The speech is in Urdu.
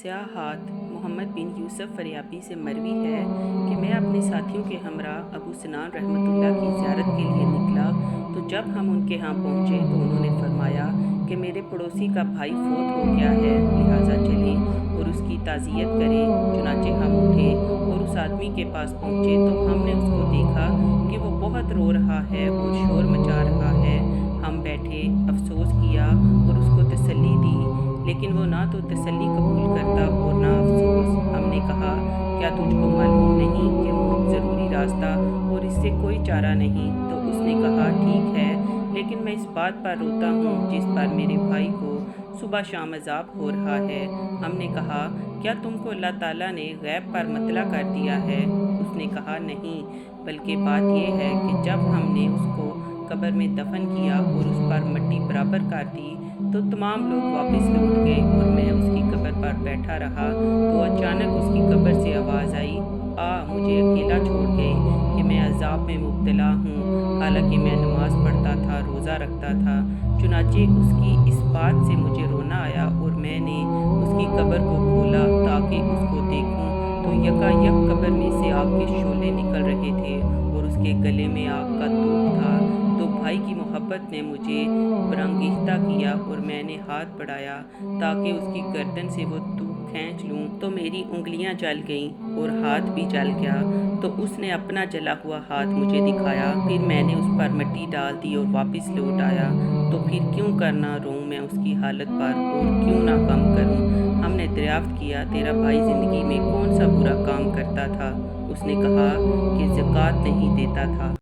سیاحت محمد بن یوسف فریابی سے مروی ہے کہ میں اپنے ساتھیوں کے ہمراہ ابو سنان رحمۃ اللہ کی زیارت کے لیے نکلا تو جب ہم ان کے ہاں پہنچے تو انہوں نے فرمایا کہ میرے پڑوسی کا بھائی فوت ہو گیا ہے، لہٰذا چلیں اور اس کی تعزیت کریں۔ چنانچہ ہم اٹھے اور اس آدمی کے پاس پہنچے تو ہم نے اس کو دیکھا کہ وہ بہت رو رہا ہے اور شور مچا رہا ہے۔ ہم بیٹھے، افسوس کیا اور اس کو تسلی دی، لیکن وہ نہ تو تسلی قبول کرتا اور نہ افسوس۔ ہم نے کہا، کیا تجھ کو معلوم نہیں کہ موت ضروری راستہ اور اس سے کوئی چارہ نہیں؟ تو اس نے کہا، ٹھیک ہے، لیکن میں اس بات پر روتا ہوں جس پر میرے بھائی کو صبح شام عذاب ہو رہا ہے۔ ہم نے کہا، کیا تم کو اللہ تعالیٰ نے غیب پر مطلع کر دیا ہے؟ اس نے کہا، نہیں، بلکہ بات یہ ہے کہ جب ہم نے اس کو قبر میں دفن کیا اور اس پر مٹی برابر کر دی تو تمام لوگ واپس لوٹ گئے اور میں اس کی قبر پر بیٹھا رہا تو اچانک اس کی قبر سے آواز آئی، مجھے اکیلا چھوڑ گئے کہ میں عذاب میں مبتلا ہوں، حالانکہ میں نماز پڑھتا تھا، روزہ رکھتا تھا۔ چنانچہ اس کی اس بات سے مجھے رونا آیا اور میں نے اس کی قبر کو کھولا تاکہ اس کو دیکھوں تو یکایک قبر میں سے آگ کے شعلے نکل رہے تھے اور اس کے گلے میں آگ کا دھوپ تھا۔ تو بھائی کی محبت نے مجھے برانگیختہ کیا اور میں نے ہاتھ بڑھایا تاکہ اس کی گردن سے وہ دھوپ کھینچ لوں تو میری انگلیاں جل گئیں اور ہاتھ بھی جل گیا۔ تو اس نے اپنا جلا ہوا ہاتھ مجھے دکھایا، پھر میں نے اس پر مٹی ڈال دی اور واپس لوٹ آیا۔ تو پھر کیوں کرنا روں میں اس کی حالت پر اور کیوں نہ غم کروں؟ ہم نے دریافت کیا، تیرا بھائی زندگی میں کون سا برا کام کرتا تھا؟ اس نے کہا کہ زکوٰۃ نہیں دیتا تھا۔